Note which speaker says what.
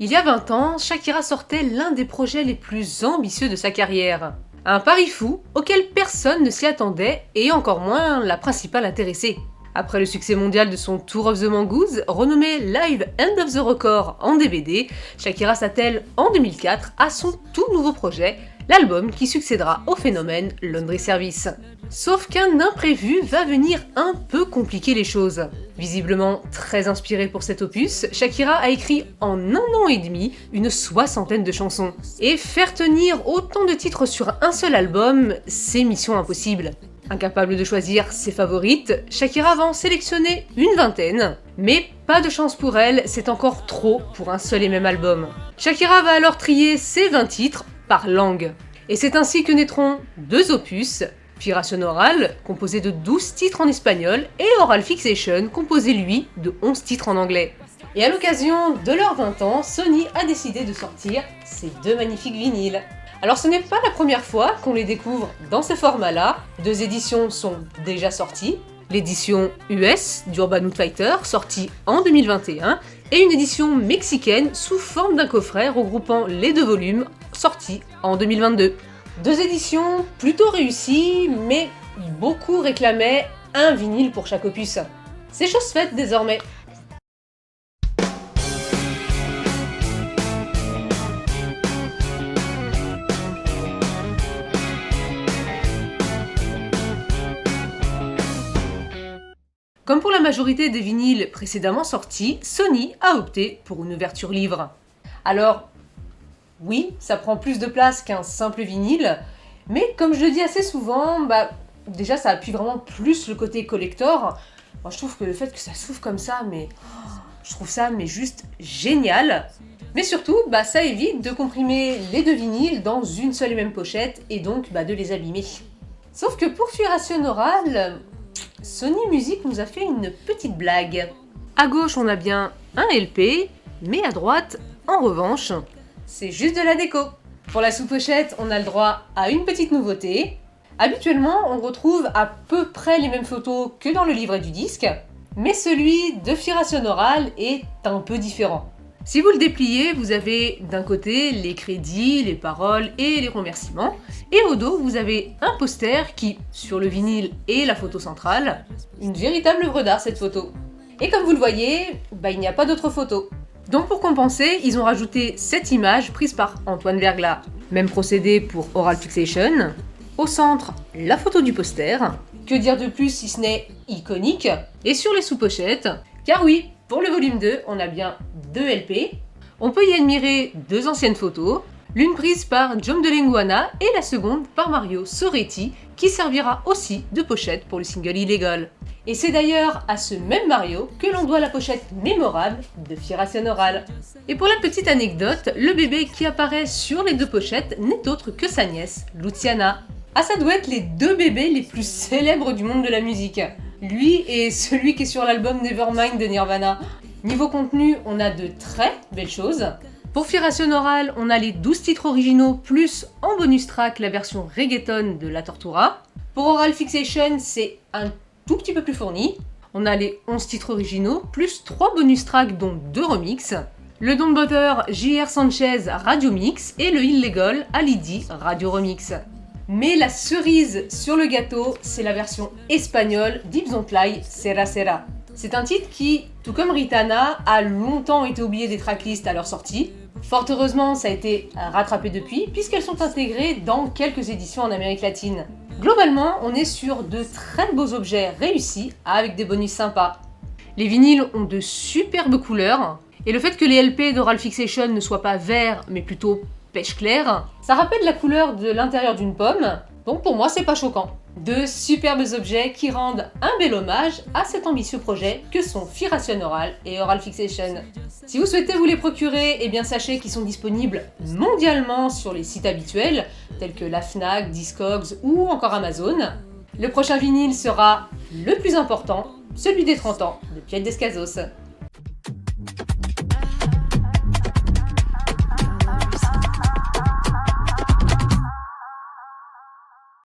Speaker 1: Il y a 20 ans, Shakira sortait l'un des projets les plus ambitieux de sa carrière. Un pari fou auquel personne ne s'y attendait et encore moins la principale intéressée. Après le succès mondial de son Tour of the Mongoose, renommé Live End of the Record en DVD, Shakira s'attelle en 2004 à son tout nouveau projet, l'album qui succédera au phénomène Laundry Service. Sauf qu'un imprévu va venir un peu compliquer les choses. Visiblement très inspirée pour cet opus, Shakira a écrit en 1 an et demi une 60aine de chansons. Et faire tenir autant de titres sur un seul album, c'est mission impossible. Incapable de choisir ses favorites, Shakira va en sélectionner une 20aine. Mais pas de chance pour elle, c'est encore trop pour un seul et même album. Shakira va alors trier ses 20 titres par langue. Et c'est ainsi que naîtront 2 opus, Fixation Oral, composé de 12 titres en espagnol, et Oral Fixation, composé lui de 11 titres en anglais. Et à l'occasion de leurs 20 ans, Sony a décidé de sortir ces 2 magnifiques vinyles. Alors ce n'est pas la première fois qu'on les découvre dans ce format-là, 2 éditions sont déjà sorties, l'édition US d'Urban Outfighter, sortie en 2021, et une édition mexicaine sous forme d'un coffret regroupant les 2 volumes, sortie en 2022. 2 éditions plutôt réussies, mais beaucoup réclamaient un vinyle pour chaque opus. C'est chose faite désormais. Comme pour la majorité des vinyles précédemment sortis, Sony a opté pour une ouverture livre. Alors, oui, ça prend plus de place qu'un simple vinyle, mais comme je le dis assez souvent, déjà ça appuie vraiment plus le côté collector. Moi je trouve que le fait que ça s'ouvre comme ça, je trouve ça juste génial. Mais surtout, ça évite de comprimer les 2 vinyles dans une seule et même pochette et donc de les abîmer. Sauf que pour Fixation Oral, Sony Music nous a fait une petite blague. À gauche on a bien un LP, mais à droite, en revanche, c'est juste de la déco. Pour la sous-pochette, on a le droit à une petite nouveauté. Habituellement, on retrouve à peu près les mêmes photos que dans le livret du disque, mais celui de Fixation Oral est un peu différent. Si vous le dépliez, vous avez d'un côté les crédits, les paroles et les remerciements, et au dos, vous avez un poster qui, sur le vinyle et la photo centrale, une véritable œuvre d'art cette photo. Et comme vous le voyez, il n'y a pas d'autres photos. Donc pour compenser, ils ont rajouté cette image prise par Antoine Verglas. Même procédé pour Oral Fixation. Au centre, la photo du poster. Que dire de plus si ce n'est iconique. Et sur les sous-pochettes, car oui, pour le volume 2, on a bien 2 LP. On peut y admirer 2 anciennes photos, l'une prise par John de Lenguana et la seconde par Mario Soretti, qui servira aussi de pochette pour le single Illegal. Et c'est d'ailleurs à ce même Mario que l'on doit la pochette mémorable de Fixation Oral. Et pour la petite anecdote, le bébé qui apparaît sur les 2 pochettes n'est autre que sa nièce, Luciana. Ah, ça doit être les 2 bébés les plus célèbres du monde de la musique. Lui et celui qui est sur l'album Nevermind de Nirvana. Niveau contenu, on a de très belles choses. Pour Fixation Oral, on a les 12 titres originaux plus en bonus track la version reggaeton de La Tortura. Pour Oral Fixation, c'est un tout petit peu plus fourni. On a les 11 titres originaux, plus 3 bonus tracks dont 2 remixes. Le Don Butter J.R. Sanchez Radio Mix et le Illegal Alidi Radio Remix. Mais la cerise sur le gâteau, c'est la version espagnole d'Yves Ontlay, Serra Serra. C'est un titre qui, tout comme Ritana, a longtemps été oublié des tracklists à leur sortie. Fort heureusement, ça a été rattrapé depuis, puisqu'elles sont intégrées dans quelques éditions en Amérique latine. Globalement, on est sur de très beaux objets réussis, avec des bonus sympas. Les vinyles ont de superbes couleurs, et le fait que les LP d'Oral Fixation ne soient pas verts, mais plutôt pêche claire, ça rappelle la couleur de l'intérieur d'une pomme, donc pour moi c'est pas choquant. 2 superbes objets qui rendent un bel hommage à cet ambitieux projet que sont Fixation Oral et Oral Fixation. Si vous souhaitez vous les procurer, sachez qu'ils sont disponibles mondialement sur les sites habituels, tels que la Fnac, Discogs ou encore Amazon. Le prochain vinyle sera le plus important, celui des 30 ans de Piet Descalzos.